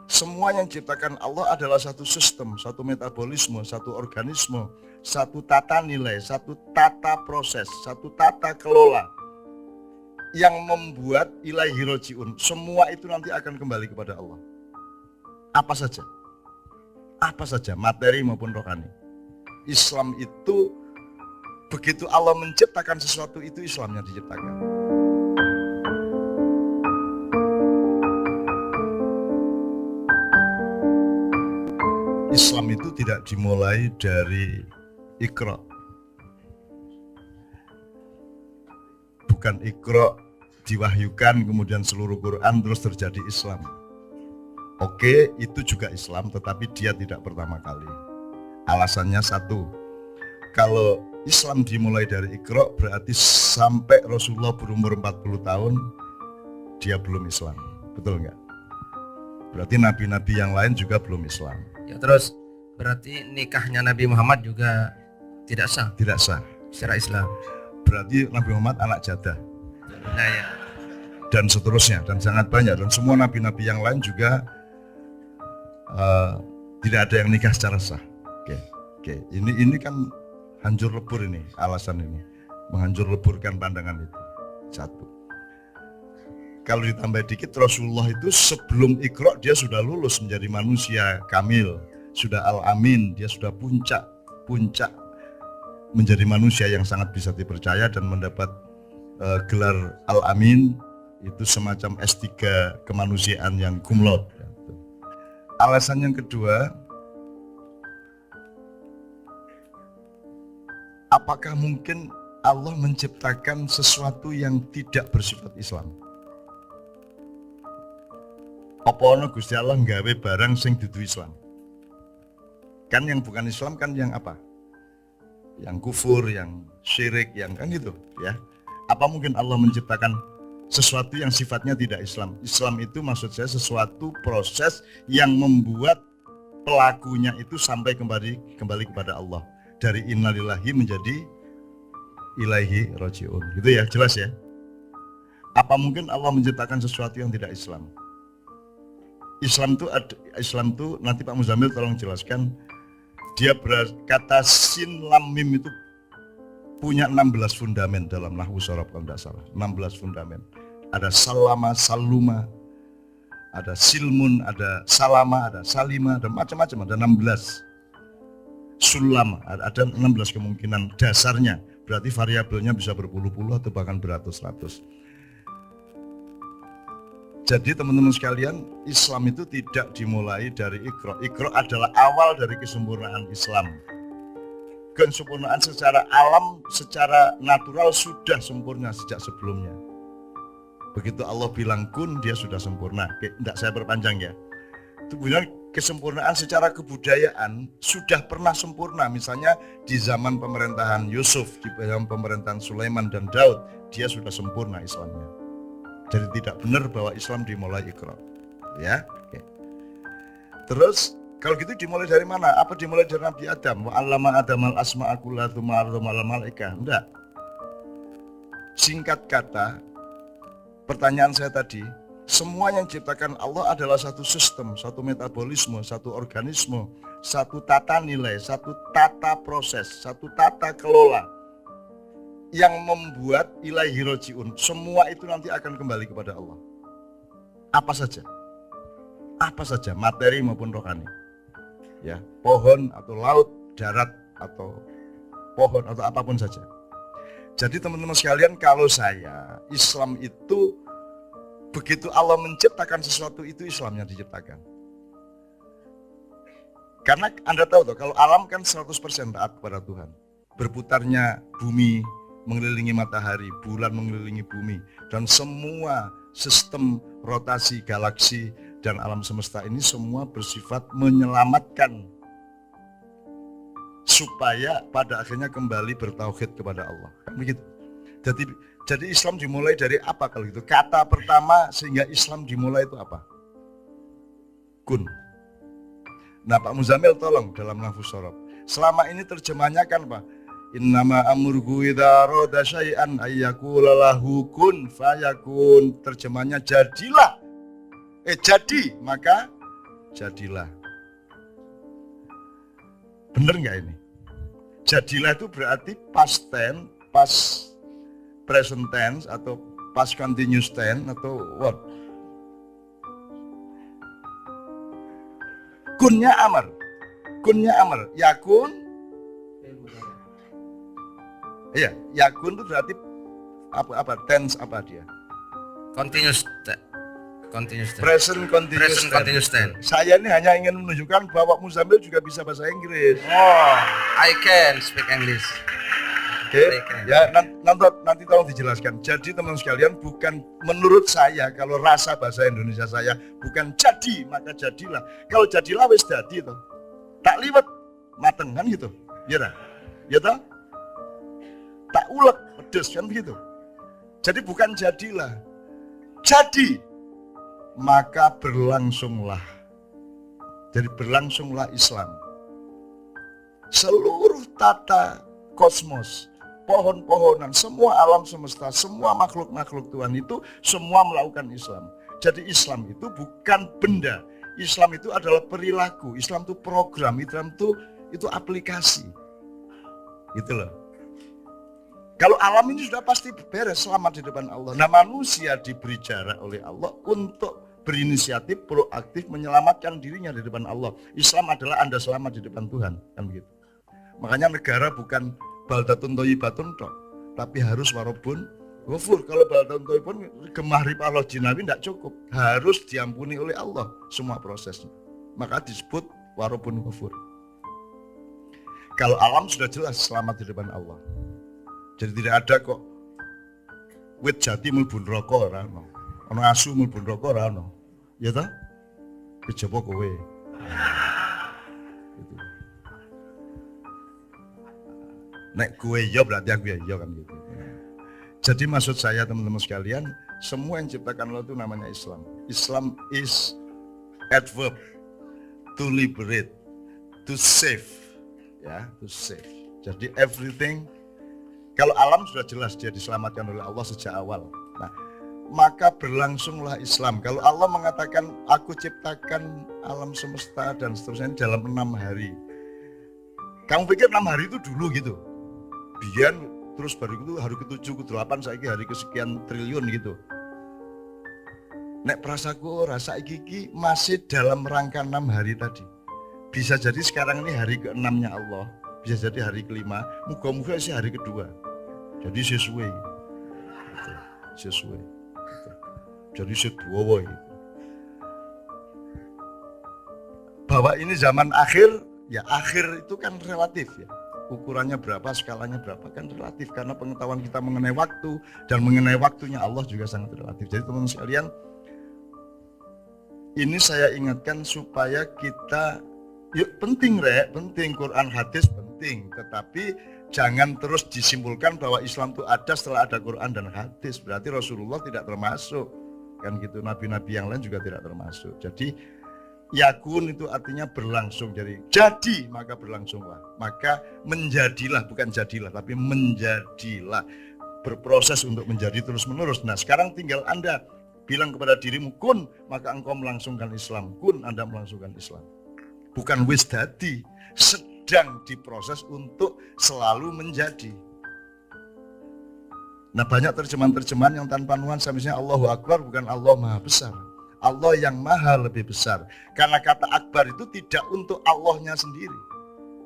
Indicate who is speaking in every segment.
Speaker 1: Semua yang diciptakan Allah adalah satu sistem, satu metabolisme, satu organisme, satu tata nilai, satu tata proses, satu tata kelola yang membuat ilaihi roji'un. Semua itu nanti akan kembali kepada Allah. Apa saja? Apa saja, materi maupun rohani. Islam itu begitu Allah menciptakan sesuatu, itu Islam yang diciptakan. Islam itu tidak dimulai dari Iqra. Bukan Iqra diwahyukan kemudian seluruh Quran terus terjadi Islam. Oke, itu juga Islam, tetapi dia tidak pertama kali. Alasannya satu, kalau Islam dimulai dari Iqra berarti sampai Rasulullah berumur 40 tahun dia belum Islam. Betul nggak? Berarti nabi-nabi yang lain juga belum Islam.
Speaker 2: Ya, terus berarti nikahnya Nabi Muhammad juga tidak sah?
Speaker 1: Tidak sah
Speaker 2: Secara Islam.
Speaker 1: Berarti Nabi Muhammad anak jadah.
Speaker 2: Nah ya.
Speaker 1: Dan seterusnya, dan sangat banyak. Dan semua nabi-nabi yang lain juga tidak ada yang nikah secara sah. Oke. Ini kan hancur lebur ini, alasan ini. Menghancur leburkan pandangan itu. Satu. Kalau ditambah dikit, Rasulullah itu sebelum Iqra dia sudah lulus menjadi manusia kamil, sudah al-amin, dia sudah puncak menjadi manusia yang sangat bisa dipercaya dan mendapat gelar al-amin, itu semacam S3 kemanusiaan yang cum laude. Alasan yang kedua, apakah mungkin Allah menciptakan sesuatu yang tidak bersifat Islam? Apa ono Gusti Allah nggawe barang sing dudu Islam? Kan yang bukan Islam kan yang apa? Yang kufur, yang syirik, yang kan gitu ya. Apa mungkin Allah menciptakan sesuatu yang sifatnya tidak Islam? Islam itu maksud saya sesuatu proses yang membuat pelakunya itu sampai kembali kepada Allah. Dari innalillahi menjadi ilaihi roji'un. Gitu ya, jelas ya. Apa mungkin Allah menciptakan sesuatu yang tidak Islam? Islam itu nanti Pak Muzamil tolong jelaskan. Dia kata sin lam mim itu punya 16 fundamen dalam nahwu sorof kalau tidak salah. 16 fundamen. Ada salama, saluma, ada silmun, ada salama, ada salima, ada macam-macam, ada 16. Sulam, ada 16 kemungkinan dasarnya. Berarti variabelnya bisa berpuluh-puluh atau bahkan beratus-ratus. Jadi teman-teman sekalian, Islam itu tidak dimulai dari Iqra. Iqra adalah awal dari kesempurnaan Islam. Kesempurnaan secara alam, secara natural sudah sempurna sejak sebelumnya. Begitu Allah bilang kun, dia sudah sempurna. Tidak saya perpanjang ya. Kemudian kesempurnaan secara kebudayaan sudah pernah sempurna. Misalnya di zaman pemerintahan Yusuf, di zaman pemerintahan Sulaiman dan Daud, dia sudah sempurna Islamnya. Jadi tidak benar bahwa Islam dimulai Iqra. Ya, oke. Terus kalau gitu dimulai dari mana? Apa dimulai dari Nabi Adam? Wa 'allama Adamal asma'a kullaha tsumma 'allama al-malaikah. Enggak. Singkat kata, pertanyaan saya tadi, semua yang diciptakan Allah adalah satu sistem, satu metabolisme, satu organisme, satu tata nilai, satu tata proses, satu tata kelola yang membuat ilaihi roji'un. Semua itu nanti akan kembali kepada Allah. Apa saja? Apa saja, materi maupun rohani. Ya, pohon atau laut, darat atau pohon atau apapun saja. Jadi teman-teman sekalian, kalau saya, Islam itu begitu Allah menciptakan sesuatu, itu Islam yang diciptakan. Karena Anda tahu tuh, kalau alam kan 100% taat kepada Tuhan. Berputarnya bumi mengelilingi matahari, bulan mengelilingi bumi, dan semua sistem rotasi galaksi dan alam semesta ini semua bersifat menyelamatkan supaya pada akhirnya kembali bertauhid kepada Allah. Kan begitu. Jadi Islam dimulai dari apa kalau gitu? Kata pertama sehingga Islam dimulai itu apa? Kun. Nah Pak Muzamil tolong dalam nafus sorob. Selama ini terjemahnya kan Pak, Innama amruhu idza arada syai'an ayyaqula lahu kun fayakun. Terjemahnya jadilah. Jadi, maka jadilah. Bener nggak ini? Jadilah itu berarti past tense, past present tense atau past continuous tense atau what? Kunnya amar. Kunnya amar. Yakun. Iya, yakun itu berarti apa? Tense apa dia?
Speaker 2: Continuous tense.
Speaker 1: Present continuous
Speaker 2: Present continuous tense.
Speaker 1: Saya ini hanya ingin menunjukkan bahwa Muzamil juga bisa bahasa Inggris.
Speaker 2: Oh, I can speak English.
Speaker 1: Oke, ya nanti tolong dijelaskan. Jadi teman sekalian, bukan menurut saya, kalau rasa bahasa Indonesia saya bukan jadi maka jadilah. Kalau jadilah wis jadi toh. Tak liwet mateng kan gitu. Ya dah. Ya toh? Tak ulek pedes kan begitu. Jadi bukan jadilah. Jadi maka berlangsunglah. Jadi berlangsunglah Islam. Seluruh tata kosmos, pohon-pohonan, semua alam semesta, semua makhluk-makhluk Tuhan itu semua melakukan Islam. Jadi Islam itu bukan benda. Islam itu adalah perilaku. Islam itu program. Islam itu aplikasi. Gitu loh. Kalau alam ini sudah pasti beres selamat di depan Allah. Nah, manusia diberi jarak oleh Allah untuk berinisiatif proaktif menyelamatkan dirinya di depan Allah. Islam adalah Anda selamat di depan Tuhan, kan begitu. Makanya negara bukan baldatun thayyibatun tok, tapi harus warobun ghafur. Kalau baldatun thayyibun gemah ripallah jinawi tidak cukup, harus diampuni oleh Allah semua prosesnya. Maka disebut warobun ghafur. Kalau alam sudah jelas selamat di depan Allah. Jadi tidak ada kok wit jati mlebu neraka ora ono. Ono asu mlebu neraka ora ono. Ya ta? Kejaba kowe. Gitu. Nek kowe ya berarti aku ya kan gitu. Jadi maksud saya teman-teman sekalian, semua yang diciptakan Allah itu namanya Islam. Islam is adverb to liberate, to save. Ya, to save. Jadi everything. Kalau alam sudah jelas dia diselamatkan oleh Allah sejak awal. Nah, maka berlangsunglah Islam. Kalau Allah mengatakan aku ciptakan alam semesta dan seterusnya dalam 6 hari. Kamu pikir 6 hari itu dulu gitu? Biar terus baru itu hari ke-7, ke-8, saiki hari kesekian triliun gitu. Nek prasaku rasa iki masih dalam rangka 6 hari tadi. Bisa jadi sekarang ini hari ke-6-nya Allah. Bisa jadi hari ke-5, muka-muka sih hari kedua. Jadi sesuai. Gitu. Sesuai. Gitu. Jadi seduwa gitu. Bahwa ini zaman akhir, ya akhir itu kan relatif ya. Ukurannya berapa, skalanya berapa kan relatif. Karena pengetahuan kita mengenai waktu dan mengenai waktunya Allah juga sangat relatif. Jadi teman-teman sekalian, ini saya ingatkan supaya kita, yuk penting penting Quran hadis penting, tetapi jangan terus disimpulkan bahwa Islam itu ada setelah ada Quran dan hadis. Berarti Rasulullah tidak termasuk, kan gitu. Nabi-nabi yang lain juga tidak termasuk. Jadi yakun itu artinya berlangsung. Jadi maka berlangsunglah, maka menjadilah, bukan jadilah tapi menjadilah, berproses untuk menjadi terus menerus. Nah sekarang tinggal Anda bilang kepada dirimu kun, maka engkau melangsungkan Islam. Kun, Anda melangsungkan Islam. Bukan wis dadi, sedang diproses untuk selalu menjadi. Nah banyak terjemahan-terjemahan yang tanpa nuansa, misalnya Allahu Akbar bukan Allah Maha Besar, Allah yang Maha lebih besar. Karena kata Akbar itu tidak untuk Allahnya sendiri,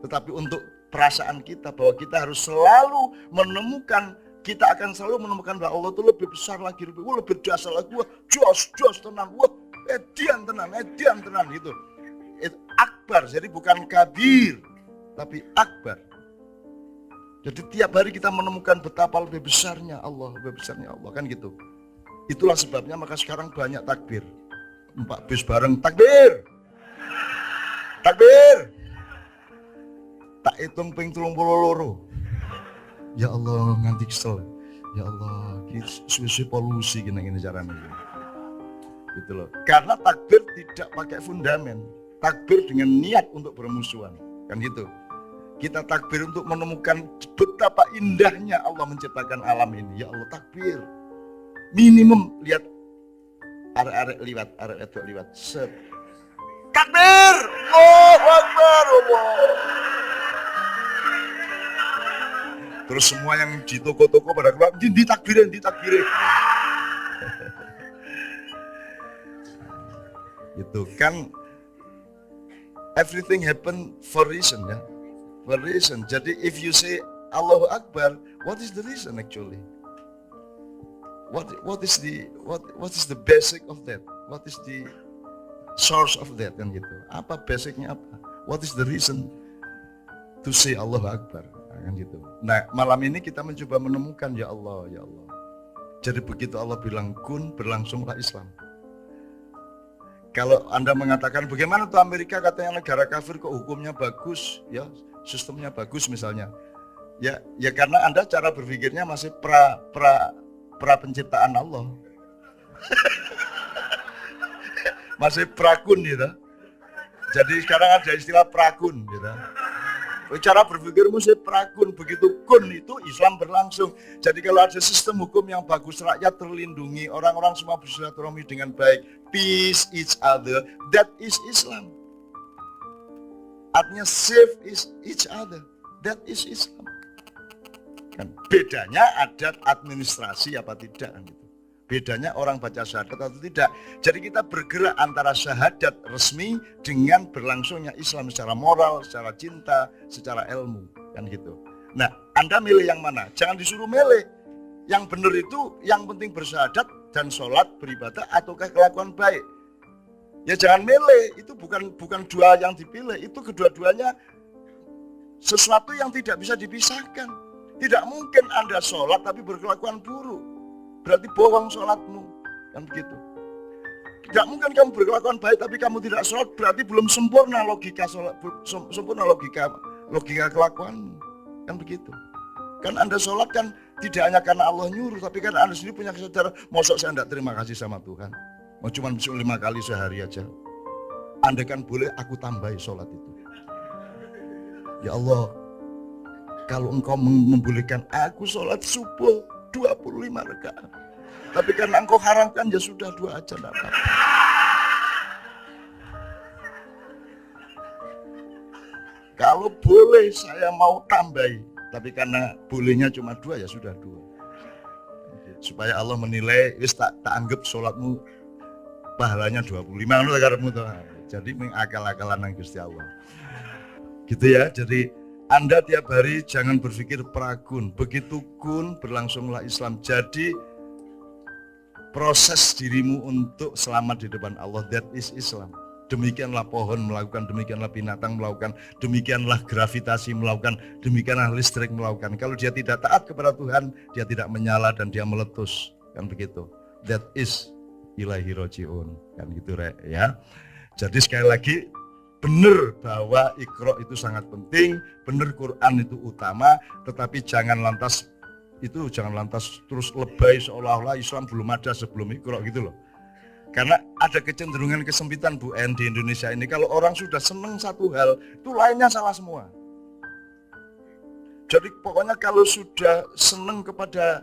Speaker 1: tetapi untuk perasaan kita, bahwa kita harus selalu menemukan, kita akan selalu menemukan bahwa Allah itu lebih besar lagi, lebih dasar lagi, wah jos tenan, wah edian tenan gitu. Itu Akbar, jadi bukan kabir tapi akbar. Jadi tiap hari kita menemukan betapa lebih besarnya Allah kan gitu. Itulah sebabnya maka sekarang banyak takbir. 4 bis bareng takbir. Takbir. Tak hitung ping 32. Ya Allah nganti kesel. Ya Allah, suwe-suwe polusi gini caranya. Gitu loh. Karena takbir tidak pakai fundamen. Takbir dengan niat untuk bermusuhan. Kan gitu. Kita takbir untuk menemukan betapa indahnya Allah menciptakan alam ini. Ya Allah, takbir. Minimum lihat arek-arek liwat, arek itu liwat. Set. Takbir! Allahu Akbar! Allah. Terus semua yang di toko-toko pada keluar, ditakbirin. Itu kan everything happen for reason ya. For reason. Jadi if you say Allahu Akbar, what is the reason actually? What is the basic of that? What is the source of that kan gitu? Apa basicnya apa? What is the reason to say Allahu Akbar kan gitu? Nah malam ini kita mencoba menemukan ya Allah. Jadi begitu Allah bilang kun, berlangsunglah Islam. Kalau Anda mengatakan bagaimana tuh Amerika katanya negara kafir kok hukumnya bagus, ya sistemnya bagus misalnya. Ya karena Anda cara berpikirnya masih pra penciptaan Allah. Masih prakun gitu. Jadi sekarang ada istilah prakun gitu. Cara berpikirmu sih prakun, begitu kun itu Islam berlangsung. Jadi kalau ada sistem hukum yang bagus, rakyat terlindungi, orang-orang semua bersilaturahmi dengan baik, peace each other, that is Islam. Artinya save each other, that is Islam. Kan bedanya adat administrasi apa tidak kan gitu. Bedanya orang baca syahadat atau tidak. Jadi kita bergerak antara syahadat resmi dengan berlangsungnya Islam secara moral, secara cinta, secara ilmu kan gitu. Nah, Anda milih yang mana? Jangan disuruh milih. Yang benar itu yang penting bersyahadat dan sholat beribadah ataukah kelakuan baik. Ya jangan milih, itu bukan dua yang dipilih, itu kedua-duanya sesuatu yang tidak bisa dipisahkan. Tidak mungkin Anda sholat tapi berkelakuan buruk. Berarti bohong sholatmu, kan begitu. Tidak mungkin kamu berkelakuan baik tapi kamu tidak sholat, berarti belum sempurna logika sholat, sempurna logika kelakuanmu, kan begitu. Kan Anda sholat kan tidak hanya karena Allah nyuruh, tapi karena Anda sendiri punya kesadaran, mosok saya tidak terima kasih sama Tuhan, mau cuma bisa 5 kali sehari aja. Anda kan boleh aku tambahi sholat itu. Ya Allah, kalau engkau membolehkan aku sholat subuh 25 rakaat, tapi karena engkau haramkan ya sudah 2 aja enggak apa-apa. Kalau boleh saya mau tambahi, tapi karena bolehnya cuma 2 ya sudah 2. Supaya Allah menilai wis tak anggap sholatmu pahalanya 25 ngono karepmu to. Jadi mengakal-akalan nang Gusti Allah. Gitu ya. Jadi Anda tiap hari jangan berpikir prakun. Begitu kun berlangsunglah Islam. Jadi proses dirimu untuk selamat di depan Allah, that is Islam. Demikianlah pohon melakukan, demikianlah binatang melakukan, demikianlah gravitasi melakukan, demikianlah listrik melakukan. Kalau dia tidak taat kepada Tuhan, dia tidak menyala dan dia meletus. Kan begitu. That is ilaihi roji'un. Kan gitu ya. Jadi sekali lagi, benar bahwa Iqra itu sangat penting, benar Quran itu utama, tetapi jangan lantas terus lebay seolah-olah Islam belum ada sebelum Iqra gitu loh. Karena ada kecenderungan kesempitan Bu En di Indonesia ini, kalau orang sudah seneng satu hal, itu lainnya salah semua. Jadi pokoknya kalau sudah seneng kepada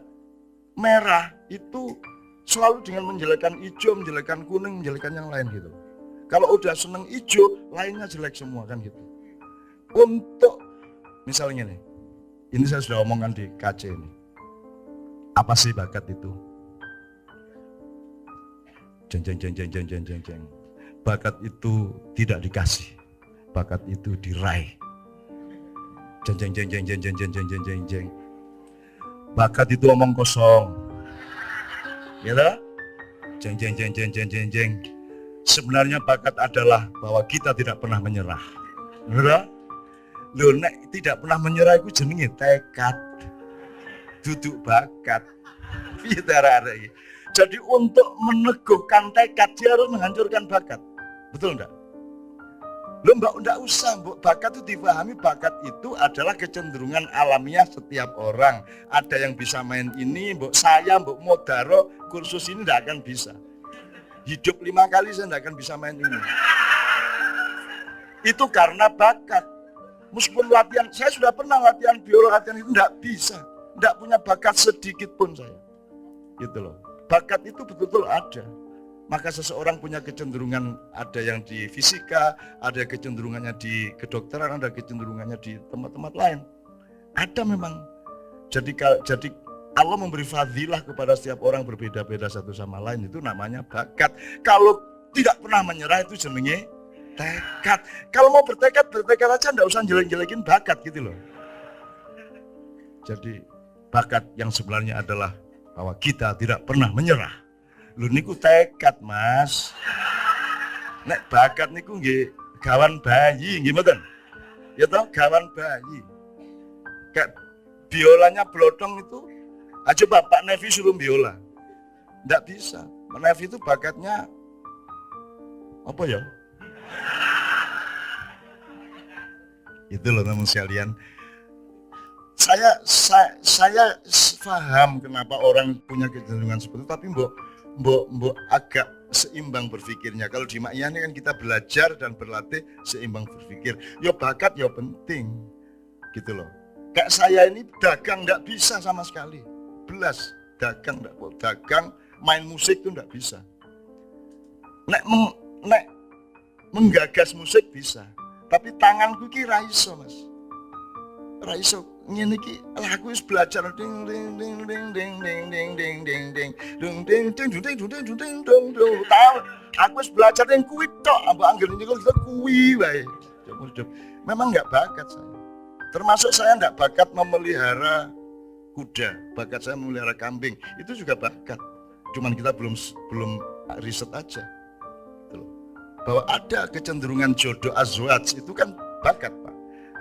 Speaker 1: merah, itu selalu dengan menjelekkan hijau, menjelekkan kuning, menjelekkan yang lain gitu. Kalau udah seneng hijau, lainnya jelek semua kan gitu. Untuk misalnya nih, ini saya sudah omongkan di KC ini. Apa sih bakat itu? Jeng. Bakat itu tidak dikasih. Bakat itu diraih. Jeng. Bakat itu omong kosong. Gitu? Jeng. Sebenarnya bakat adalah bahwa kita tidak pernah menyerah. Benar? Loh, nek tidak pernah menyerah itu jenenge tekad. Duduk bakat. Jadi untuk meneguhkan tekad dia harus menghancurkan bakat. Betul enggak? Loh enggak usah, Mbok. Bakat itu dipahami, bakat itu adalah kecenderungan alamiah setiap orang. Ada yang bisa main ini, Mbok Modaro kursus ini enggak akan bisa. Hidup 5 kali saya tidak akan bisa main ini. Itu karena bakat. Meskipun latihan, saya sudah pernah latihan biola, latihan itu enggak bisa. Enggak punya bakat sedikit pun saya. Gitu loh. Bakat itu betul-betul ada. Maka seseorang punya kecenderungan, ada yang di fisika, ada kecenderungannya di kedokteran, ada kecenderungannya di tempat-tempat lain. Ada memang. Jadi Allah memberi fadilah kepada setiap orang berbeda-beda satu sama lain, itu namanya bakat. Kalau tidak pernah menyerah itu jenenge tekad. Kalau mau bertekad aja, enggak usah jelek-jelekin bakat gitu loh. Jadi bakat yang sebenarnya adalah bahwa kita tidak pernah menyerah. Lu niku tekad, Mas. Nek bakat niku nggih gawan bayi, nggih mboten? Ya toh, gawan bayi. Kayak biolanya blotong itu, coba Pak Nevi suruh biola. Nggak bisa. Pak Nevi itu bakatnya apa ya? Itu loh teman sekalian. Saya paham kenapa orang punya kecenderungan seperti itu, tapi mbok agak seimbang berpikirnya. Kalau di Ma'iyyah ini kan kita belajar dan berlatih seimbang berpikir. Ya bakat ya penting, gitu loh. Kayak saya ini dagang nggak bisa sama sekali, belas dagang nggak, dagang main musik itu nggak bisa. Nek menggagas musik bisa, tapi tanganku ki ra iso, Mas. Ra iso ngene iki lagu wis belajar ding ding ding ding ding ding ding ding ding ding ding ding ding ding ding ding ding tahu aku wis belajar yang kuwi tok ambek anggere niku kita kuwi wae. Memang enggak bakat saya. Termasuk saya enggak bakat memelihara kuda, bakat saya memelihara kambing. Itu juga bakat. Cuman kita belum riset aja. Bahwa ada kecenderungan jodoh azwaj itu kan bakat, Pak.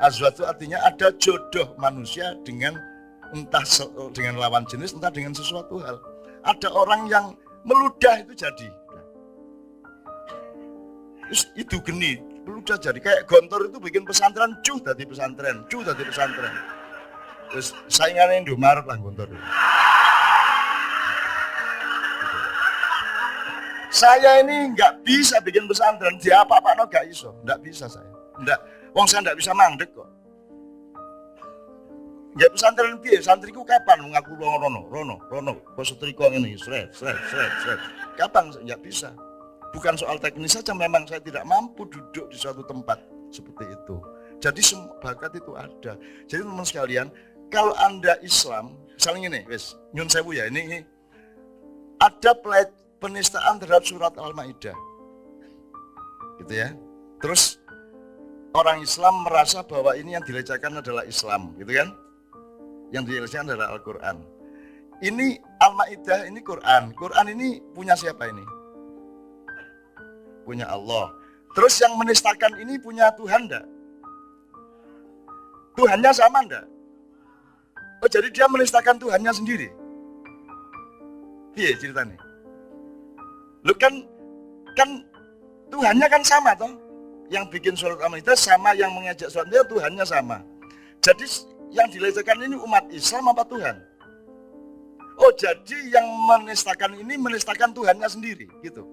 Speaker 1: Azwaj itu artinya ada jodoh manusia dengan entah dengan lawan jenis, entah dengan sesuatu hal. Ada orang yang meludah itu jadi. Terus itu geni, meludah jadi. Kayak Gontor itu bikin pesantren, cuh dari pesantren. Terus saingannya Indomaret lah Gontor itu. Saya ini nggak bisa bikin pesantren, dia apa-apa nggak iso, nggak bisa saya. Nggak. Wong saya nggak bisa mandek kok. Ya pesantren piye? Santriku kapan ngaku rono. Kok setrika ngene sret. Kapan nggak bisa? Bukan soal teknis saja, memang saya tidak mampu duduk di suatu tempat seperti itu. Jadi bakat itu ada. Jadi teman sekalian, kalau Anda Islam, misalnya ini, wes, nyun sewu ya, ini ada penistaan terhadap surat Al-Maidah. Gitu ya. Terus orang Islam merasa bahwa ini yang dilecehkan adalah Islam, gitu kan? Yang dilecehkan adalah Al-Quran. Ini Al-Maidah, ini Quran. Quran ini punya siapa ini? Punya Allah. Terus yang menistakan ini punya Tuhan enggak? Tuhannya sama enggak? Oh, jadi dia menistakan Tuhannya sendiri? Iya ceritanya. Lu kan Tuhannya kan sama toh? Yang bikin surat Al-Maidah sama, yang mengajak surat Al-Maidah Tuhannya sama. Jadi yang dilecehkan ini umat Islam apa Tuhan? Oh, jadi yang menistakan ini menistakan Tuhannya sendiri, gitu.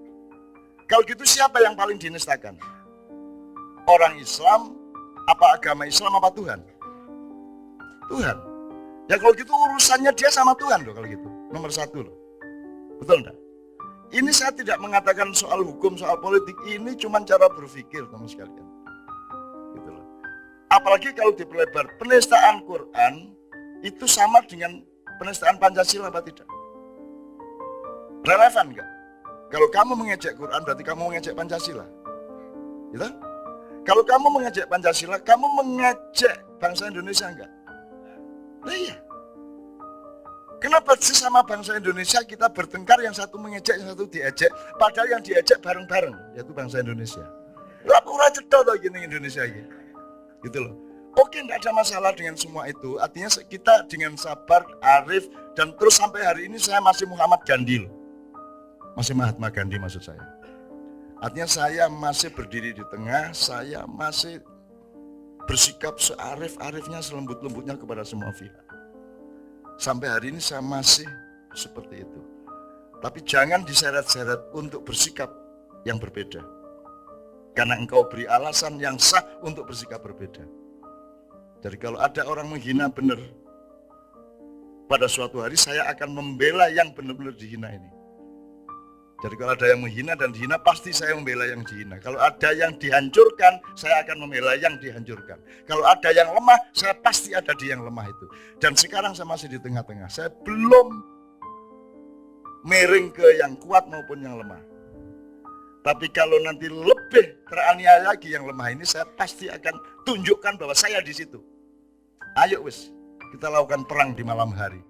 Speaker 1: Kalau gitu siapa yang paling dinistakan? Orang Islam, apa agama Islam apa Tuhan? Tuhan. Ya kalau gitu urusannya dia sama Tuhan loh kalau gitu. Nomor satu loh. Betul enggak? Ini saya tidak mengatakan soal hukum, soal politik, ini cuma cara berpikir teman sekalian. Gitu loh. Apalagi kalau diperlebar, penistaan Quran itu sama dengan penistaan Pancasila apa tidak? Relevan enggak? Kalau kamu mengejek Quran berarti kamu mengejek Pancasila. Gitu? Kalau kamu mengejek Pancasila, kamu mengejek bangsa Indonesia enggak? Nah iya. Kenapa sesama bangsa Indonesia kita bertengkar, yang satu mengejek, yang satu diejek, padahal yang diejek bareng-bareng, yaitu bangsa Indonesia. Lapura cedok loh gini Indonesia ini. Gitu loh. Oke, enggak ada masalah dengan semua itu. Artinya kita dengan sabar, arif, dan terus sampai hari ini saya masih Muhammad Gandhi loh. Masih Mahatma Gandhi maksud saya. Artinya saya masih berdiri di tengah, saya masih bersikap searif-arifnya, selembut-lembutnya kepada semua pihak. Sampai hari ini saya masih seperti itu. Tapi jangan diseret-seret untuk bersikap yang berbeda. Karena engkau beri alasan yang sah untuk bersikap berbeda. Jadi kalau ada orang menghina benar, pada suatu hari saya akan membela yang benar-benar dihina ini. Jadi kalau ada yang menghina dan dihina, pasti saya membela yang dihina. Kalau ada yang dihancurkan, saya akan membela yang dihancurkan. Kalau ada yang lemah, saya pasti ada di yang lemah itu. Dan sekarang saya masih di tengah-tengah. Saya belum miring ke yang kuat maupun yang lemah. Tapi kalau nanti lebih teraniaya lagi yang lemah ini, saya pasti akan tunjukkan bahwa saya di situ. Ayo wis, kita lakukan perang di malam hari.